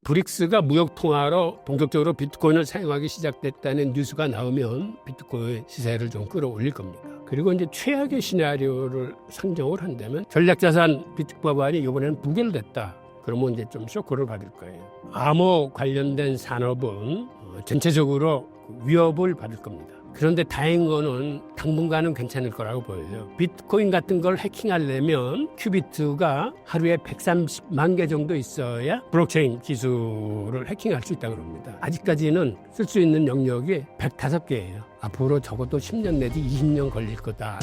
브릭스가 무역 통화로 본격적으로 비트코인을 사용하기 시작됐다는 뉴스가 나오면 비트코인 시세를 좀 끌어올릴 겁니다. 그리고 이제 최악의 시나리오를 상정을 한다면 전략자산 비트법안이 이번에는 부결됐다. 그러면 이제 좀 쇼크를 받을 거예요. 암호 관련된 산업은 전체적으로 위협을 받을 겁니다. 그런데 다행인 거는 당분간은 괜찮을 거라고 보여요. 비트코인 같은 걸 해킹하려면 큐비트가 하루에 130만 개 정도 있어야 블록체인 기술을 해킹할 수 있다고 합니다. 아직까지는 쓸 수 있는 영역이 105개예요. 앞으로 적어도 10년 내지 20년 걸릴 거다.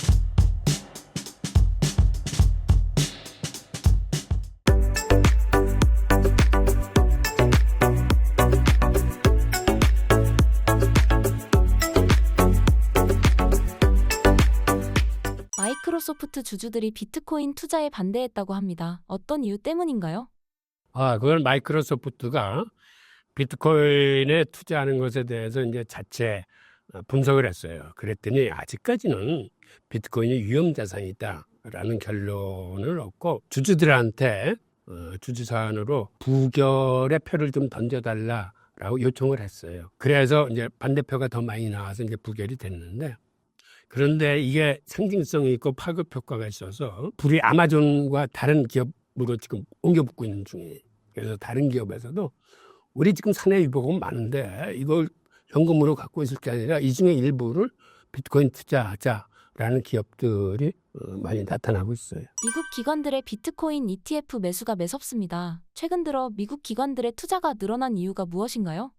마이크로소프트 주주들이 비트코인 투자에 반대했다고 합니다. 어떤 이유 때문인가요? 그건 마이크로소프트가 비트코인에 투자하는 것에 대해서 이제 자체 분석을 했어요. 그랬더니 아직까지는 비트코인이 위험자산이다라는 결론을 얻고 주주들한테 주주사안으로 부결의 표를 좀 던져달라라고 요청을 했어요. 그래서 이제 반대표가 더 많이 나와서 이제 부결이 됐는데, 그런데 이게 상징성이 있고 파급 효과가 있어서 불이 아마존과 다른 기업으로 지금 옮겨붙고 있는 중이에요. 그래서 다른 기업에서도 우리 지금 사내 위복은 많은데 이걸 현금으로 갖고 있을 게 아니라 이 중에 일부를 비트코인 투자하자라는 기업들이 많이 나타나고 있어요. 미국 기관들의 비트코인 ETF 매수가 매섭습니다. 최근 들어 미국 기관들의 투자가 늘어난 이유가 무엇인가요?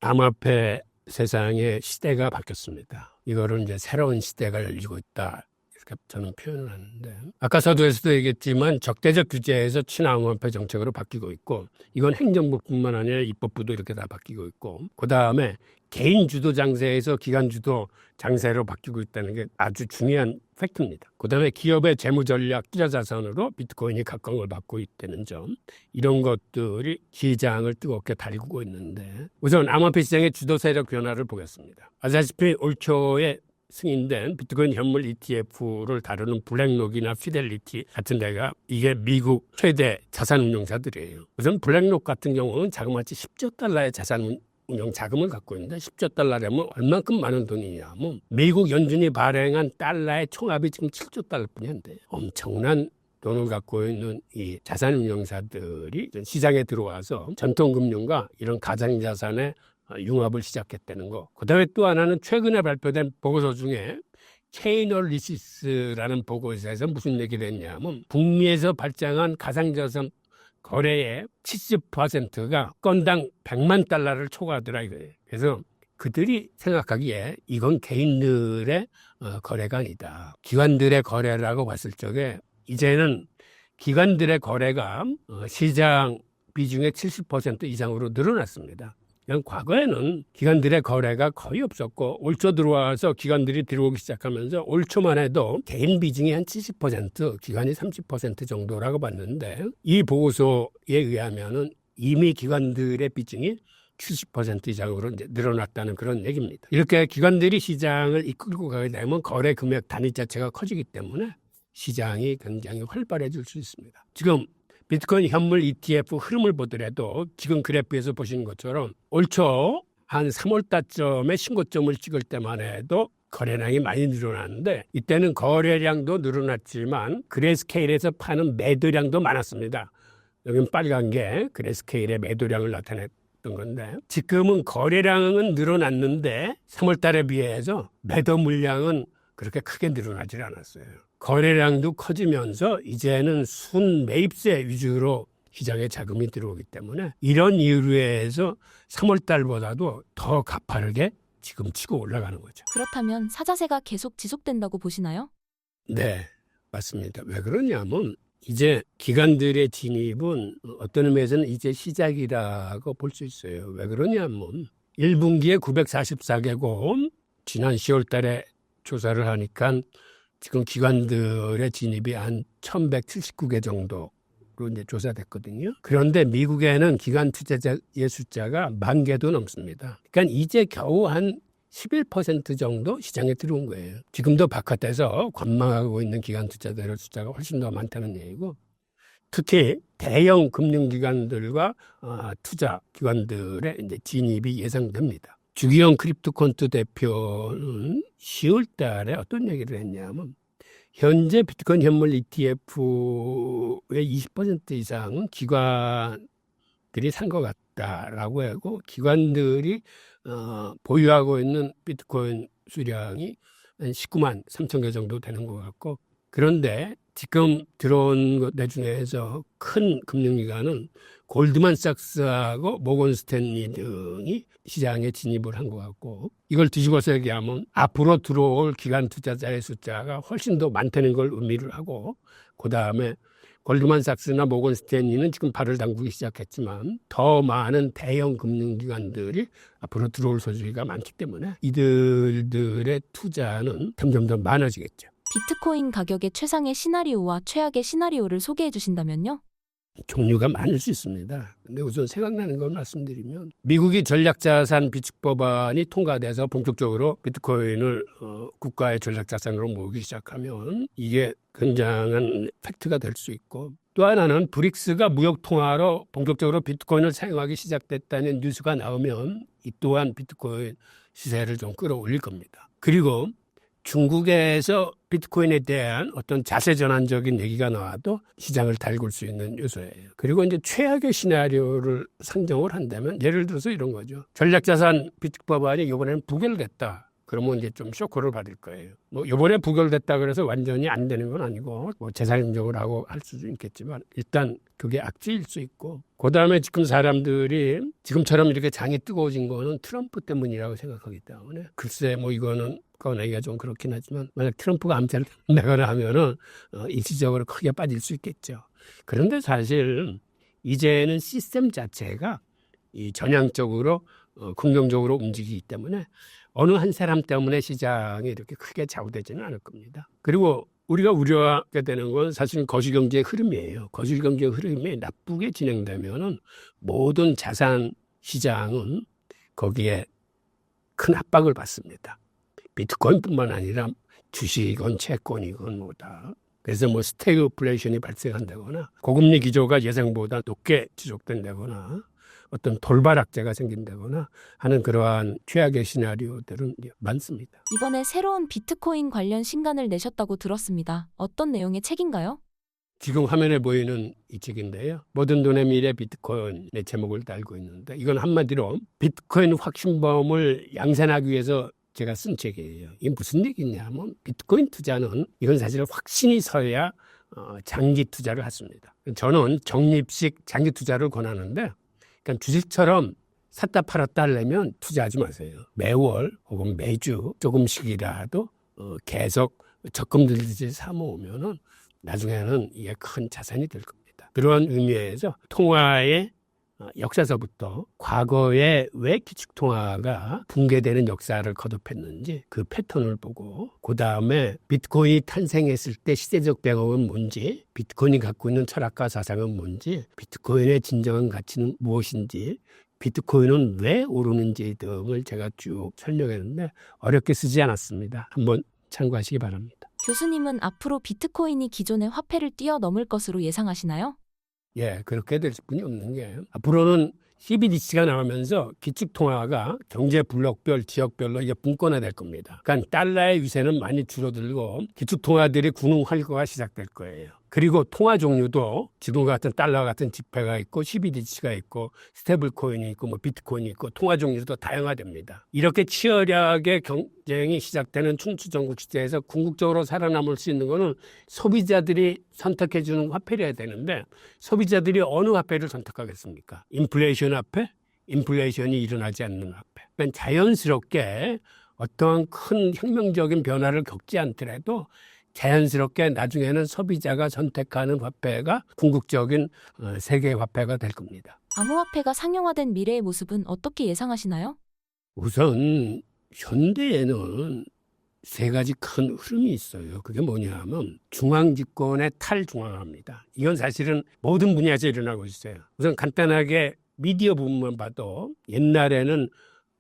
암호화폐 세상의 시대가 바뀌었습니다. 이거를 이제 새로운 시대가 열리고 있다, 이렇게 저는 표현을 하는데, 아까 서두에서도 얘기했지만 적대적 규제에서 친암호화폐 정책으로 바뀌고 있고, 이건 행정부뿐만 아니라 입법부도 이렇게 다 바뀌고 있고, 그 다음에 개인 주도 장세에서 기관 주도 장세로 바뀌고 있다는 게 아주 중요한 팩트입니다. 그 다음에 기업의 재무전략 투자 자산으로 비트코인이 각광을 받고 있다는 점, 이런 것들이 시장을 뜨겁게 달구고 있는데, 우선 암호화폐 시장의 주도 세력 변화를 보겠습니다. 아시다시피 올 초에 승인된 비트코인 현물 ETF를 다루는 블랙록이나 피델리티 같은 데가 이게 미국 최대 자산운용사들이에요. 우선 블랙록 같은 경우는 자그마치 10조 달러의 자산운용 자금을 갖고 있는데, 10조 달러라면 얼만큼 많은 돈이냐면 미국 연준이 발행한 달러의 총합이 지금 7조 달러뿐인데, 엄청난 돈을 갖고 있는 이 자산운용사들이 시장에 들어와서 전통금융과 이런 가상자산의 융합을 시작했다는 거. 그다음에 또 하나는 최근에 발표된 보고서 중에 케이널리시스라는 보고서에서 무슨 얘기를 했냐면, 북미에서 발행한 가상자산 거래의 70%가 건당 100만 달러를 초과하더라 이거예요. 그래서 그들이 생각하기에 이건 개인들의 거래가 아니다. 기관들의 거래라고 봤을 적에 이제는 기관들의 거래가 시장 비중의 70% 이상으로 늘어났습니다. 과거에는 기관들의 거래가 거의 없었고, 올 초 들어와서 기관들이 들어오기 시작하면서 올 초만 해도 개인 비중이 한 70%, 기관이 30% 정도라고 봤는데, 이 보고서에 의하면은 이미 기관들의 비중이 70% 이상으로 이제 늘어났다는 그런 얘기입니다. 이렇게 기관들이 시장을 이끌고 가게 되면 거래 금액 단위 자체가 커지기 때문에 시장이 굉장히 활발해질 수 있습니다. 지금 비트코인 현물 ETF 흐름을 보더라도 지금 그래프에서 보시는 것처럼 올 초 한 3월 달쯤에 신고점을 찍을 때만 해도 거래량이 많이 늘어났는데, 이때는 거래량도 늘어났지만 그레이스케일에서 파는 매도량도 많았습니다. 여기는 빨간 게 그레이스케일의 매도량을 나타냈던 건데, 지금은 거래량은 늘어났는데 3월 달에 비해서 매도 물량은 그렇게 크게 늘어나질 않았어요. 거래량도 커지면서 이제는 순 매입세 위주로 시장에 자금이 들어오기 때문에 이런 이유로 해서 3월 달보다도 더 가파르게 지금 치고 올라가는 거죠. 그렇다면 사자세가 계속 지속된다고 보시나요? 네, 맞습니다. 왜 그러냐면 이제 기관들의 진입은 어떤 의미에서는 이제 시작이라고 볼 수 있어요. 왜 그러냐면 1분기에 944개국, 지난 10월 달에 조사를 하니까 지금 기관들의 진입이 한 1179개 정도로 이제 조사됐거든요. 그런데 미국에는 기관 투자자의 숫자가 10,000개도 넘습니다. 그러니까 이제 겨우 한 11% 정도 시장에 들어온 거예요. 지금도 바깥에서 관망하고 있는 기관 투자자의 숫자가 훨씬 더 많다는 얘기고, 특히 대형 금융기관들과 투자 기관들의 이제 진입이 예상됩니다. 주기영 크립토콘트 대표는 10월 달에 어떤 얘기를 했냐면 현재 비트코인 현물 ETF의 20% 이상은 기관들이 산 것 같다라고 하고 기관들이 보유하고 있는 비트코인 수량이 한 19만 3천 개 정도 되는 것 같고 그런데 지금 들어온 것 중에서 큰 금융기관은 골드만삭스하고 모건 스탠리 등이 시장에 진입을 한 것 같고 이걸 뒤집어서 얘기하면 앞으로 들어올 기관 투자자의 숫자가 훨씬 더 많다는 걸 의미를 하고 그다음에 골드만삭스나 모건 스탠리는 지금 발을 담그기 시작했지만 더 많은 대형 금융기관들이 앞으로 들어올 소지가 많기 때문에 이들의 투자는 점점 더 많아지겠죠. 비트코인 가격의 최상의 시나리오와 최악의 시나리오를 소개해 주신다면요? 종류가 많을 수 있습니다. 근데 우선 생각나는 걸 말씀드리면 미국이 전략자산 비축법안이 통과돼서 본격적으로 비트코인을 국가의 전략자산으로 모으기 시작하면 이게 굉장한 팩트가 될 수 있고 또 하나는 브릭스가 무역통화로 본격적으로 비트코인을 사용하기 시작됐다는 뉴스가 나오면 이 또한 비트코인 시세를 좀 끌어올릴 겁니다. 그리고 중국에서 비트코인에 대한 어떤 자세 전환적인 얘기가 나와도 시장을 달굴 수 있는 요소예요. 그리고 이제 최악의 시나리오를 상정을 한다면 예를 들어서 이런 거죠. 전략자산 비축법안이 이번에는 부결됐다. 그러면 이제 좀 쇼크를 받을 거예요. 뭐 이번에 부결됐다 그래서 완전히 안 되는 건 아니고 뭐 재산인정을 하고 할 수도 있겠지만 일단 그게 악재일 수 있고 그다음에 지금 사람들이 지금처럼 이렇게 장이 뜨거워진 거는 트럼프 때문이라고 생각하기 때문에 글쎄 뭐 이거는 꺼내기가 좀 그렇긴 하지만 만약 트럼프가 암살을 내거나 하면은 일시적으로 크게 빠질 수 있겠죠. 그런데 사실 이제는 시스템 자체가 이 전향적으로 긍정적으로 움직이기 때문에 어느 한 사람 때문에 시장이 이렇게 크게 좌우되지는 않을 겁니다. 그리고 우리가 우려하게 되는 건 사실 거시경제의 흐름이에요. 거시경제의 흐름이 나쁘게 진행되면은 모든 자산 시장은 거기에 큰 압박을 받습니다. 비트코인뿐만 아니라 주식이건 채권이건 뭐다. 그래서 뭐 스태그플레이션이 발생한다거나 고금리 기조가 예상보다 높게 지속된다거나 어떤 돌발 악재가 생긴다거나 하는 그러한 최악의 시나리오들은 많습니다. 이번에 새로운 비트코인 관련 신간을 내셨다고 들었습니다. 어떤 내용의 책인가요? 지금 화면에 보이는 이 책인데요. 모든 돈의 미래 비트코인의 제목을 달고 있는데 이건 한마디로 비트코인 확신범을 양산하기 위해서 제가 쓴 책이에요. 이게 무슨 얘기냐면 비트코인 투자는 이건 사실 확신이 서야 장기 투자를 했습니다. 저는 적립식 장기 투자를 권하는데 그러니까 주식처럼 샀다 팔았다 하려면 투자하지 마세요. 매월 혹은 매주 조금씩이라도 계속 적금 들듯이 사모으면은 나중에는 이게 큰 자산이 될 겁니다. 그런 의미에서 통화의 역사서부터 과거에 왜 기축통화가 붕괴되는 역사를 거듭했는지 그 패턴을 보고 그 다음에 비트코인이 탄생했을 때 시대적 배경은 뭔지 비트코인이 갖고 있는 철학과 사상은 뭔지 비트코인의 진정한 가치는 무엇인지 비트코인은 왜 오르는지 등을 제가 쭉 설명했는데 어렵게 쓰지 않았습니다. 한번 참고하시기 바랍니다. 교수님은 앞으로 비트코인이 기존의 화폐를 뛰어넘을 것으로 예상하시나요? 예, 그렇게 될 수뿐이 없는 게 앞으로는 CBDC가 나오면서 기축통화가 경제 블록별, 지역별로 이게 분권화될 겁니다. 그러니까 달러의 위세는 많이 줄어들고 기축통화들이 군웅활거가 시작될 거예요. 그리고 통화 종류도 지금 같은 달러 같은 지폐가 있고 CBDC가 있고 스테이블 코인이 있고 뭐 비트코인이 있고 통화 종류도 다양화됩니다. 이렇게 치열하게 경쟁이 시작되는 춘추전국 시대에서 궁극적으로 살아남을 수 있는 거는 소비자들이 선택해 주는 화폐여야 되는데 소비자들이 어느 화폐를 선택하겠습니까? 인플레이션 화폐? 인플레이션이 일어나지 않는 화폐. 그러니까 자연스럽게 어떠한 큰 혁명적인 변화를 겪지 않더라도 자연스럽게 나중에는 소비자가 선택하는 화폐가 궁극적인 세계 화폐가 될 겁니다. 암호화폐가 상용화된 미래의 모습은 어떻게 예상하시나요? 우선 현대에는 세 가지 큰 흐름이 있어요. 그게 뭐냐면 중앙집권의 탈중앙화입니다. 이건 사실은 모든 분야에서 일어나고 있어요. 우선 간단하게 미디어 부분만 봐도 옛날에는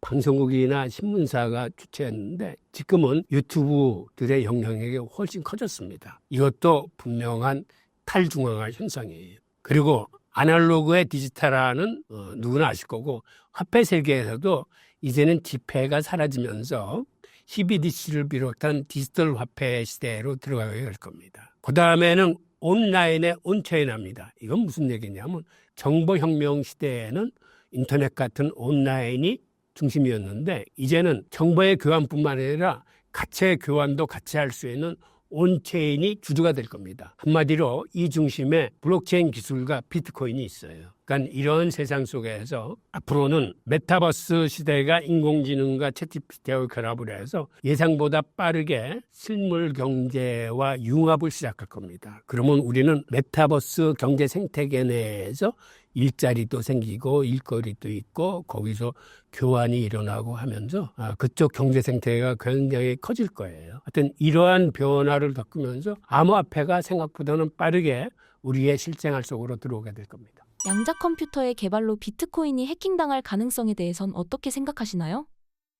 방송국이나 신문사가 주체했는데 지금은 유튜브들의 영향력이 훨씬 커졌습니다. 이것도 분명한 탈중앙화 현상이에요. 그리고 아날로그의 디지털화는 누구나 아실 거고 화폐 세계에서도 이제는 지폐가 사라지면서 CBDC를 비롯한 디지털 화폐 시대로 들어가게 될 겁니다. 그 다음에는 온라인의 온체인화입니다. 이건 무슨 얘기냐면 정보혁명 시대에는 인터넷 같은 온라인이 중심이었는데 이제는 정보의 교환뿐만 아니라 가치의 교환도 같이 할 수 있는 온체인이 주주가 될 겁니다. 한마디로 이 중심에 블록체인 기술과 비트코인이 있어요. 그러니까 이런 세상 속에서 앞으로는 메타버스 시대가 인공지능과 챗GPT와 결합을 해서 예상보다 빠르게 실물 경제와 융합을 시작할 겁니다. 그러면 우리는 메타버스 경제 생태계 내에서 일자리도 생기고 일거리도 있고 거기서 교환이 일어나고 하면서 그쪽 경제 생태계가 굉장히 커질 거예요. 하여튼 이러한 변화를 겪으면서 암호화폐가 생각보다는 빠르게 우리의 실생활 속으로 들어오게 될 겁니다. 양자 컴퓨터의 개발로 비트코인이 해킹당할 가능성에 대해선 어떻게 생각하시나요?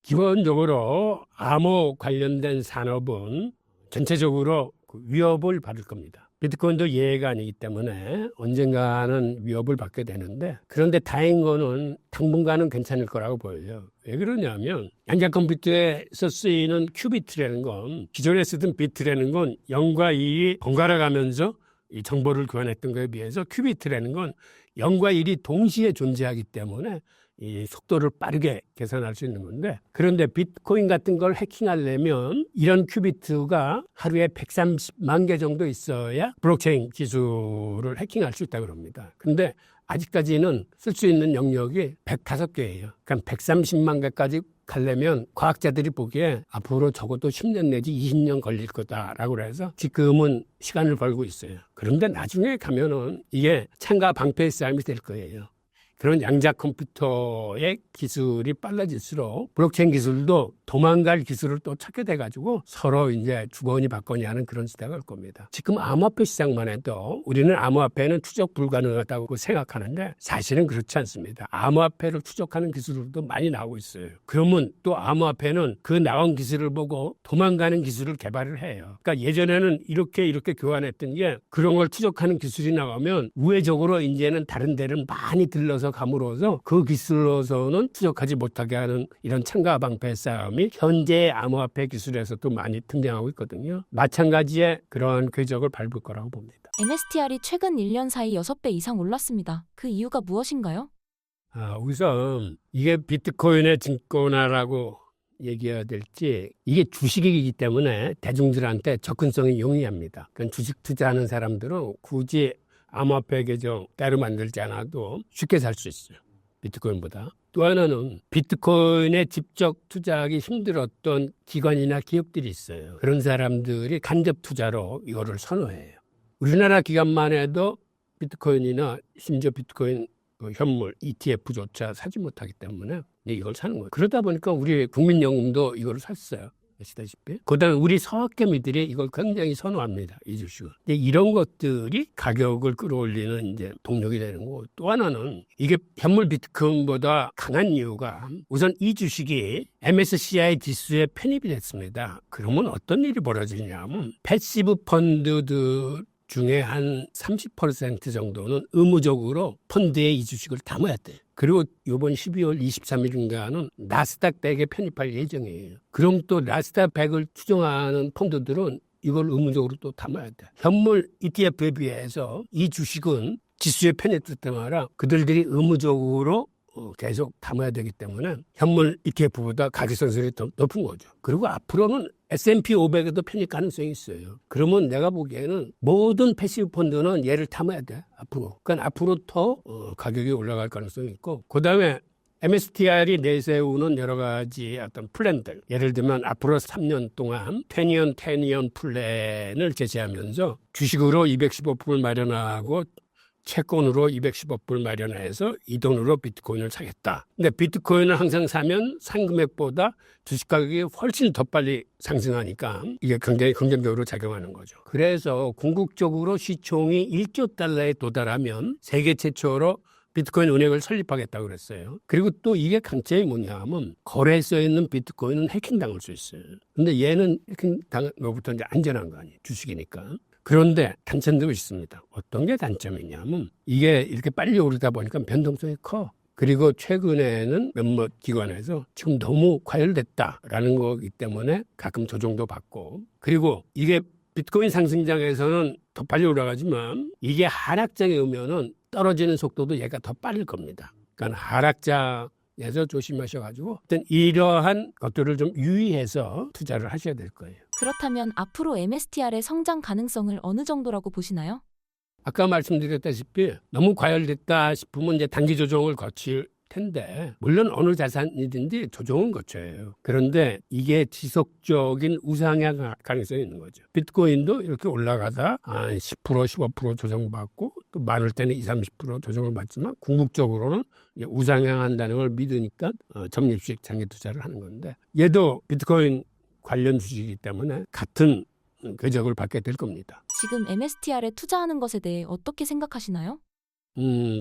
기본적으로 암호 관련된 산업은 전체적으로 위협을 받을 겁니다. 비트코인도 예외가 아니기 때문에 언젠가는 위협을 받게 되는데 그런데 다행인 거는 당분간은 괜찮을 거라고 보여요. 왜 그러냐면 양자 컴퓨터에서 쓰이는 큐비트라는 건 기존에 쓰던 비트라는 건 0과 1이 번갈아 가면서 이 정보를 교환했던 것에 비해서 큐비트라는 건 0과 1이 동시에 존재하기 때문에 이 속도를 빠르게 계산할 수 있는 건데 그런데 비트코인 같은 걸 해킹하려면 이런 큐비트가 하루에 130만 개 정도 있어야 블록체인 기술을 해킹할 수 있다고 합니다. 근데 아직까지는 쓸 수 있는 영역이 105개예요. 그러니까 130만 개까지 가려면 과학자들이 보기에 앞으로 적어도 10년 내지 20년 걸릴 거다라고 해서 지금은 시간을 벌고 있어요. 그런데 나중에 가면은 이게 창과 방패의 싸움이 될 거예요. 그런 양자 컴퓨터의 기술이 빨라질수록 블록체인 기술도 도망갈 기술을 또 찾게 돼가지고 서로 이제 주거니 받거니 하는 그런 시대가 올 겁니다. 지금 암호화폐 시장만 해도 우리는 암호화폐는 추적 불가능하다고 생각하는데 사실은 그렇지 않습니다. 암호화폐를 추적하는 기술도 많이 나오고 있어요. 그러면 또 암호화폐는 그 나온 기술을 보고 도망가는 기술을 개발을 해요. 그러니까 예전에는 이렇게 교환했던 게 그런 걸 추적하는 기술이 나오면 우회적으로 이제는 다른 데를 많이 들러서 감으로써 그 기술로서는 추적하지 못하게 하는 이런 창과 방패 싸움이 현재 암호화폐 기술에서도 많이 등장하고 있거든요. 마찬가지의 그런 궤적을 밟을 거라고 봅니다. MSTR이 최근 1년 사이 6배 이상 올랐습니다. 그 이유가 무엇인가요? 우선 이게 비트코인의 증권화라고 얘기해야 될지 이게 주식이기 때문에 대중들한테 접근성이 용이합니다. 그러니까 주식 투자하는 사람들은 굳이 암호화폐 계정 따로 만들지 않아도 쉽게 살 수 있어요. 비트코인보다. 또 하나는 비트코인에 직접 투자하기 힘들었던 기관이나 기업들이 있어요. 그런 사람들이 간접 투자로 이거를 선호해요. 우리나라 기관만 해도 비트코인이나 심지어 비트코인 현물 ETF조차 사지 못하기 때문에 이걸 사는 거예요. 그러다 보니까 우리 국민연금도 이걸 샀어요. 아시다시피. 그다음에 우리 서학개미들이 이걸 굉장히 선호합니다. 이 주식을. 근데 이런 것들이 가격을 끌어올리는 이제 동력이 되는 거고 또 하나는 이게 현물 비트코인보다 강한 이유가 우선 이 주식이 MSCI 지수에 편입이 됐습니다. 그러면 어떤 일이 벌어지냐면 패시브 펀드들 중에 한 30% 정도는 의무적으로 펀드에 이 주식을 담아야 돼. 그리고 이번 12월 23일인가는 나스닥 100에 편입할 예정이에요. 그럼 또 나스닥 100을 추정하는 펀드들은 이걸 의무적으로 또 담아야 돼. 현물 ETF에 비해서 이 주식은 지수에 편입됐단 말이야. 그들이 의무적으로 계속 담아야 되기 때문에 현물 ETF보다 가격선순이 더 높은 거죠. 그리고 앞으로는 S&P 500에도 편입 가능성이 있어요. 그러면 내가 보기에는 모든 패시브 펀드는 얘를 담아야 돼. 앞으로. 그러니까 앞으로 더 가격이 올라갈 가능성이 있고 그다음에 MSTR이 내세우는 여러 가지 어떤 플랜들. 예를 들면 앞으로 3년 동안 10년 플랜을 제시하면서 주식으로 215%를 마련하고 채권으로 210억불 마련해서 이 돈으로 비트코인을 사겠다. 근데 비트코인을 항상 사면 산 금액보다 주식 가격이 훨씬 더 빨리 상승하니까 이게 굉장히 긍정적으로 작용하는 거죠. 그래서 궁극적으로 시총이 1조 달러에 도달하면 세계 최초로 비트코인 은행을 설립하겠다고 그랬어요. 그리고 또 이게 강점이 뭐냐면 거래소에 있는 비트코인은 해킹당할 수 있어요. 근데 얘는 해킹당로부터 이제 안전한 거 아니에요. 주식이니까. 그런데 단점도 있습니다. 어떤 게 단점이냐면 이게 이렇게 빨리 오르다 보니까 변동성이 커. 그리고 최근에는 몇몇 기관에서 지금 너무 과열됐다라는 거기 때문에 가끔 조정도 받고, 그리고 이게 비트코인 상승장에서는 더 빨리 올라가지만 이게 하락장에 오면은 떨어지는 속도도 얘가 더 빠를 겁니다. 그러니까 하락장에서 조심하셔가지고 어떤 이러한 것들을 좀 유의해서 투자를 하셔야 될 거예요. 그렇다면 앞으로 MSTR의 성장 가능성을 어느 정도라고 보시나요? 아까 말씀드렸다시피 너무 과열됐다 싶으면 이제 단기 조정을 거칠 텐데, 물론 어느 자산이든지 조정은 거쳐요. 그런데 이게 지속적인 우상향 가능성이 있는 거죠. 비트코인도 이렇게 올라가다 10% 15% 조정받고 또 많을 때는 20, 30% 조정을 받지만 궁극적으로는 우상향한다는 걸 믿으니까 적립식 장기 투자를 하는 건데, 얘도 비트코인 관련 주식이기 때문에 같은 궤적을 받게 될 겁니다. 지금 MSTR에 투자하는 것에 대해 어떻게 생각하시나요?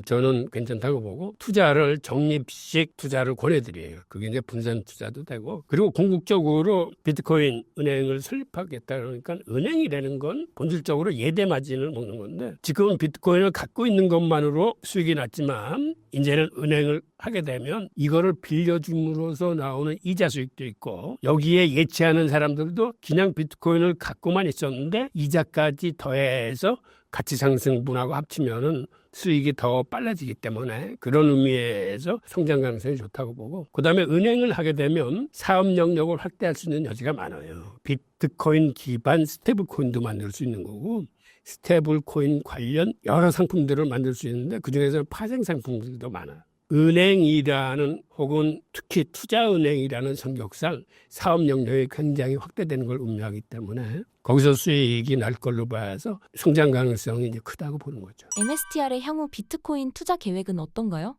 저는 괜찮다고 보고 투자를 적립식 투자를 권해드려요. 그게 이제 분산 투자도 되고, 그리고 궁극적으로 비트코인 은행을 설립하겠다 그러니까 은행이라는 건 본질적으로 예대 마진을 먹는 건데, 지금은 비트코인을 갖고 있는 것만으로 수익이 났지만 이제는 은행을 하게 되면 이거를 빌려줌으로써 나오는 이자 수익도 있고, 여기에 예치하는 사람들도 그냥 비트코인을 갖고만 있었는데 이자까지 더해서 가치 상승분하고 합치면은 수익이 더 빨라지기 때문에 그런 의미에서 성장 가능성이 좋다고 보고, 그다음에 은행을 하게 되면 사업 영역을 확대할 수 있는 여지가 많아요. 비트코인 기반 스테이블 코인도 만들 수 있는 거고, 스테이블 코인 관련 여러 상품들을 만들 수 있는데 그중에서 파생 상품들도 많아요. 은행이라는 혹은 특히 투자은행이라는 성격상 사업 영역이 굉장히 확대되는 걸 의미하기 때문에 거기서 수익이 날 걸로 봐서 성장 가능성이 이제 크다고 보는 거죠. MSTR의 향후 비트코인 투자 계획은 어떤가요?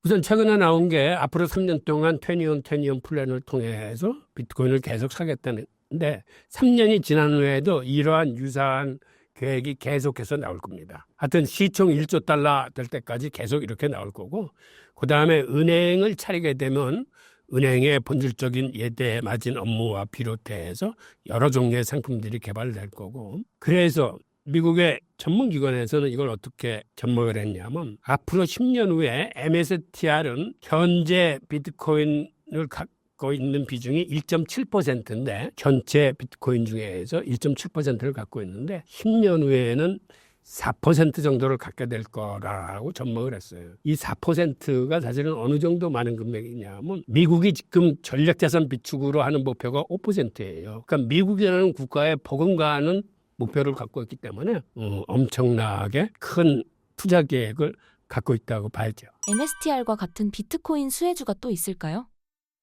우선 최근에 나온 게 앞으로 3년 동안 20on 플랜을 통해서 비트코인을 계속 사겠다는데, 3년이 지난 후에도 이러한 유사한 계획이 계속해서 나올 겁니다. 하여튼 시총 1조 달러 될 때까지 계속 이렇게 나올 거고, 그 다음에 은행을 차리게 되면 은행의 본질적인 예대 마진 업무와 비롯해서 여러 종류의 상품들이 개발될 거고, 그래서 미국의 전문기관에서는 이걸 어떻게 접목을 했냐면, 앞으로 10년 후에 MSTR은 현재 비트코인을 갖고 있는 비중이 1.7%인데 전체 비트코인 중에서 1.7%를 갖고 있는데 10년 후에는 4% 정도를 갖게 될 거라고 접목을 했어요. 이 4%가 사실은 어느 정도 많은 금액이냐면, 미국이 지금 전략자산 비축으로 하는 목표가 5%예요. 그러니까 미국이라는 국가에 버금가는 목표를 갖고 있기 때문에 엄청나게 큰 투자 계획을 갖고 있다고 봐야죠. MSTR과 같은 비트코인 수혜주가 또 있을까요?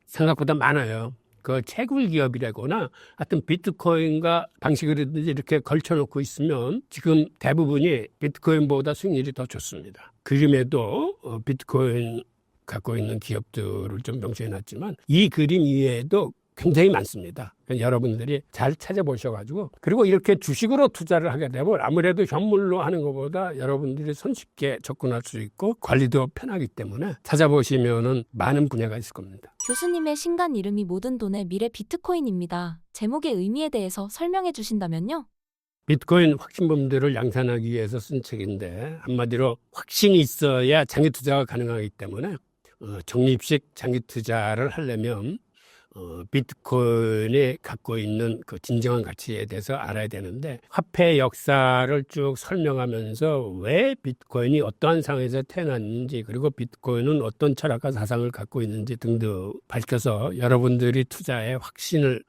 생각보다 많아요. 그 채굴 기업이라거나 하여튼 비트코인과 방식이라든지 이렇게 걸쳐놓고 있으면 지금 대부분이 비트코인보다 수익률이 더 좋습니다. 그림에도 비트코인 갖고 있는 기업들을 좀 명시해놨지만 이 그림 이외에도 굉장히 많습니다. 그러니까 여러분들이 잘 찾아보셔가지고, 그리고 이렇게 주식으로 투자를 하게 되면 아무래도 현물로 하는 것보다 여러분들이 손쉽게 접근할 수 있고 관리도 편하기 때문에 찾아보시면은 많은 분야가 있을 겁니다. 교수님의 신간 이름이 모든 돈의 미래 비트코인입니다. 제목의 의미에 대해서 설명해 주신다면요? 비트코인 확신범들을 양산하기 위해서 쓴 책인데, 한마디로 확신이 있어야 장기 투자가 가능하기 때문에 적립식 장기 투자를 하려면 비트코인이 갖고 있는 그 진정한 가치에 대해서 알아야 되는데, 화폐 역사를 쭉 설명하면서 왜 비트코인이 어떠한 상황에서 태어났는지, 그리고 비트코인은 어떤 철학과 사상을 갖고 있는지 등등 밝혀서 여러분들이 투자에 확신을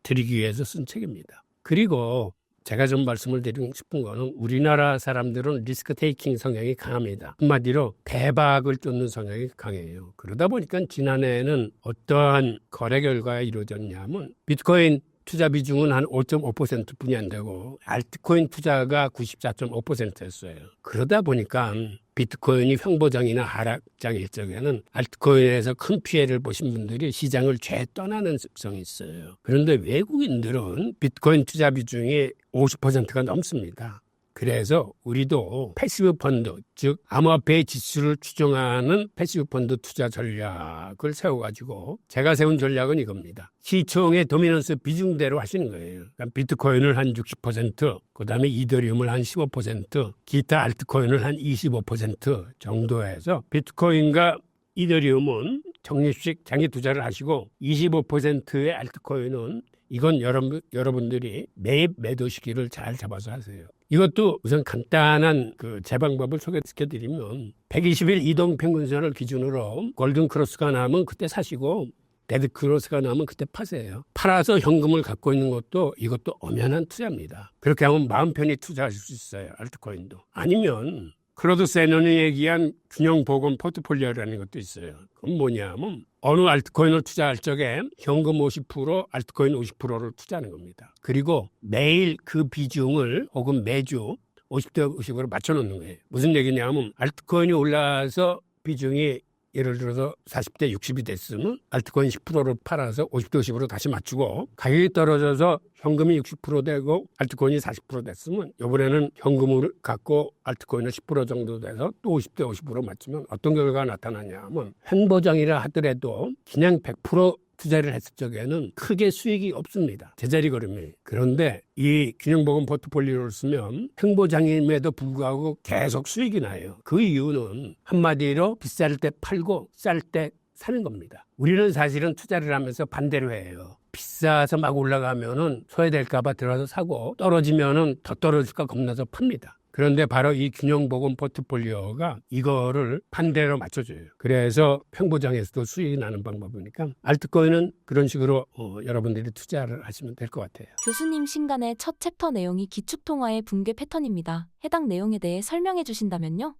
드리기 위해서 쓴 책입니다. 그리고 제가 좀 말씀을 드리고 싶은 거는, 우리나라 사람들은 리스크 테이킹 성향이 강합니다. 한마디로 대박을 쫓는 성향이 강해요. 그러다 보니까 지난해에는 어떠한 거래 결과가 이루어졌냐면, 비트코인 투자 비중은 한 5.5%뿐이 안 되고 알트코인 투자가 94.5%였어요. 그러다 보니까 비트코인이 횡보장이나 하락장일 적에는 알트코인에서 큰 피해를 보신 분들이 시장을 죄 떠나는 습성이 있어요. 그런데 외국인들은 비트코인 투자 비중이 50%가 넘습니다. 그래서 우리도 패시브 펀드, 즉 암호화폐의 지수를 추정하는 패시브 펀드 투자 전략을 세워가지고 제가 세운 전략은 이겁니다. 시총의 도미넌스 비중대로 하시는 거예요. 그러니까 비트코인을 한 60%, 그다음에 이더리움을 한 15%, 기타 알트코인을 한 25% 정도 해서 비트코인과 이더리움은 적립식 장기 투자를 하시고 25%의 알트코인은 이건 여러분들이 매입 매도 시기를 잘 잡아서 하세요. 이것도 우선 간단한 제 방법을 소개시켜드리면 120일 이동 평균선을 기준으로 골든 크로스가 나면 그때 사시고 데드 크로스가 나면 그때 파세요. 팔아서 현금을 갖고 있는 것도 이것도 엄연한 투자입니다. 그렇게 하면 마음 편히 투자하실 수 있어요. 알트코인도. 아니면 클로드 세넌이 얘기한 균형 보건 포트폴리오라는 것도 있어요. 그건 뭐냐면 어느 알트코인을 투자할 적에 현금 50%, 알트코인 50%를 투자하는 겁니다. 그리고 매일 그 비중을 혹은 매주 50대 50으로 맞춰놓는 거예요. 무슨 얘기냐면 알트코인이 올라서 비중이 예를 들어서 40대 60이 됐으면 알트코인 10%를 팔아서 50대 50으로 다시 맞추고 가격이 떨어져서 현금이 60% 되고 알트코인이 40% 됐으면 이번에는 현금을 갖고 알트코인을 10% 정도 돼서 또 50대 50으로 맞추면 어떤 결과가 나타나냐 하면 횡보장이라 하더라도 그냥 100% 투자를 했을 적에는 크게 수익이 없습니다. 제자리 걸음이. 그런데 이 균형보건 포트폴리오를 쓰면 횡보장임에도 불구하고 계속 수익이 나요. 그 이유는 한마디로 비쌀 때 팔고 쌀 때 사는 겁니다. 우리는 사실은 투자를 하면서 반대로 해요. 비싸서 막 올라가면은 소외될까봐 들어가서 사고 떨어지면은 더 떨어질까 겁나서 팝니다. 그런데 바로 이 균형보건 포트폴리오가 이거를 반대로 맞춰줘요. 그래서 횡보장에서도 수익이 나는 방법이니까 알트코인은 그런 식으로 여러분들이 투자를 하시면 될 것 같아요. 교수님 신간의 첫 챕터 내용이 기축통화의 붕괴 패턴입니다. 해당 내용에 대해 설명해 주신다면요?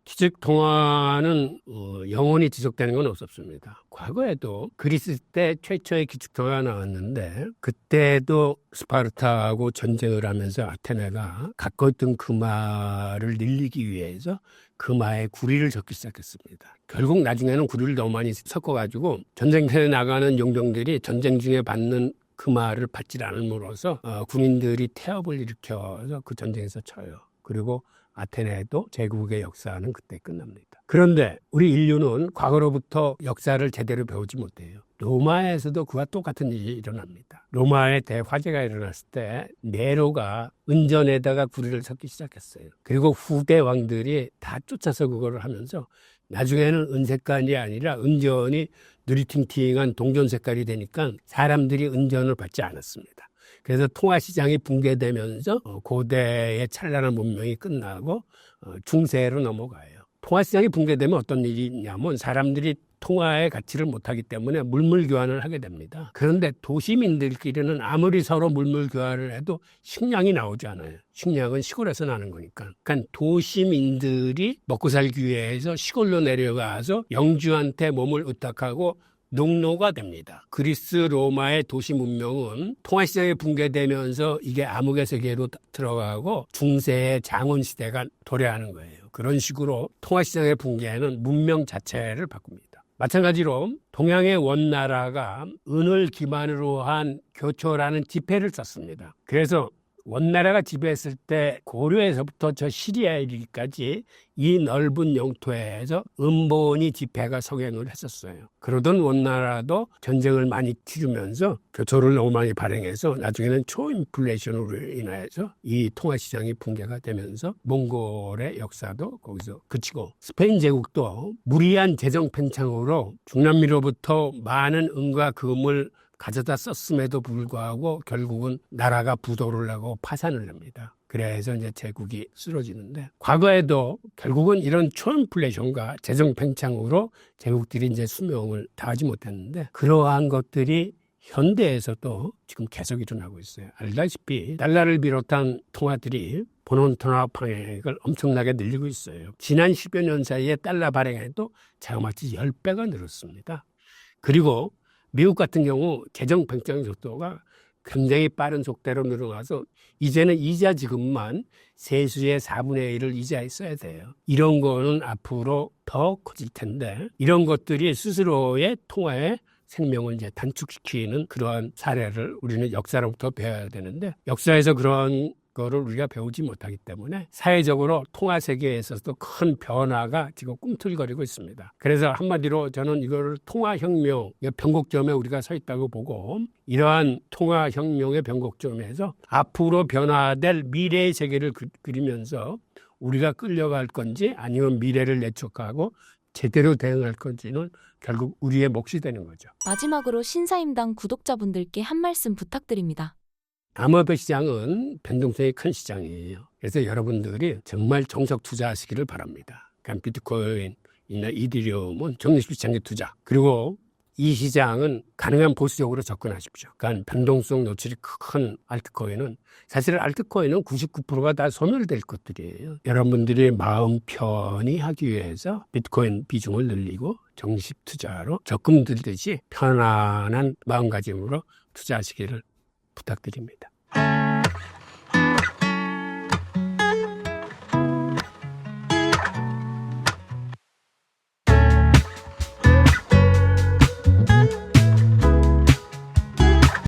기축통화는 영원히 지속되는 건 없었습니다. 과거에도 그리스 때 최초의 기축통화가 나왔는데 그때도 스파르타하고 전쟁을 하면서 아테네가 갖고 있던 금화를 늘리기 위해서 금화에 구리를 섞기 시작했습니다. 결국 나중에는 구리를 너무 많이 섞어가지고 전쟁터에 나가는 용병들이 전쟁 중에 받는 금화를 받지 않음으로써 군인들이 태업을 일으켜서 그 전쟁에서 쳐요. 그리고 아테네도 제국의 역사는 그때 끝납니다. 그런데 우리 인류는 과거로부터 역사를 제대로 배우지 못해요. 로마에서도 그와 똑같은 일이 일어납니다. 로마의 대화재가 일어났을 때 네로가 은전에다가 구리를 섞기 시작했어요. 그리고 후대 왕들이 다 쫓아서 그걸 하면서 나중에는 은색깔이 아니라 은전이 느리팅팅한 동전 색깔이 되니까 사람들이 은전을 받지 않았습니다. 그래서 통화시장이 붕괴되면서 고대의 찬란한 문명이 끝나고 중세로 넘어가요. 통화시장이 붕괴되면 어떤 일이 있냐면 사람들이 통화의 가치를 못하기 때문에 물물 교환을 하게 됩니다. 그런데 도시민들끼리는 아무리 서로 물물 교환을 해도 식량이 나오지 않아요. 식량은 시골에서 나는 거니까. 그러니까 도시민들이 먹고 살기 위해서 시골로 내려가서 영주한테 몸을 의탁하고 농노가 됩니다. 그리스 로마의 도시 문명은 통화시장이 붕괴되면서 이게 암흑의 세계로 들어가고 중세의 장원시대가 도래하는 거예요. 그런 식으로 통화시장의 붕괴는 문명 자체를 바꿉니다. 마찬가지로 동양의 원나라가 은을 기반으로 한 교초라는 지폐를 썼습니다. 그래서 원나라가 지배했을 때 고려에서부터 저 시리아에 이르기까지 이 넓은 영토에서 은본이 지폐가 성행을 했었어요. 그러던 원나라도 전쟁을 많이 치르면서 교토를 너무 많이 발행해서 나중에는 초인플레이션으로 인해서 이 통화시장이 붕괴가 되면서 몽골의 역사도 거기서 그치고 스페인 제국도 무리한 재정 팽창으로 중남미로부터 많은 은과 금을 가져다 썼음에도 불구하고 결국은 나라가 부도를 나고 파산을 납니다. 그래서 이제 제국이 쓰러지는데 과거에도 결국은 이런 초인플레이션과 재정 팽창으로 제국들이 이제 수명을 다하지 못했는데 그러한 것들이 현대에서도 지금 계속 일어나고 있어요. 알다시피 달러를 비롯한 통화들이 본원 통화 방액을 엄청나게 늘리고 있어요. 지난 10여 년 사이에 달러 발행액도 자그마치 10배가 늘었습니다. 그리고 미국 같은 경우 재정 팽창 속도가 굉장히 빠른 속도로 늘어나서 이제는 이자 지급만 세수의 4분의 1을 이자에 써야 돼요. 이런 거는 앞으로 더 커질 텐데 이런 것들이 스스로의 통화의 생명을 이제 단축시키는 그러한 사례를 우리는 역사로부터 배워야 되는데 역사에서 그러한 거를 우리가 배우지 못하기 때문에 사회적으로 통화 세계에서도 큰 변화가 지금 꿈틀거리고 있습니다. 그래서 한마디로 저는 이거를 통화혁명의 변곡점에 우리가 서 있다고 보고 이러한 통화혁명의 변곡점에서 앞으로 변화될 미래의 세계를 그리면서 우리가 끌려갈 건지 아니면 미래를 예측하고 제대로 대응할 건지는 결국 우리의 몫이 되는 거죠. 마지막으로 신사임당 구독자분들께 한 말씀 부탁드립니다. 암호화폐 시장은 변동성이 큰 시장이에요. 그래서 여러분들이 정말 정석 투자하시기를 바랍니다. 그러니까 비트코인이나 이더리움은 적립시장의 투자. 그리고 이 시장은 가능한 보수적으로 접근하십시오. 그러니까 변동성 노출이 큰 알트코인은 사실 알트코인은 99%가 다 소멸될 것들이에요. 여러분들이 마음 편히 하기 위해서 비트코인 비중을 늘리고 적립 투자로 적금 들듯이 편안한 마음가짐으로 투자하시기를 부탁드립니다.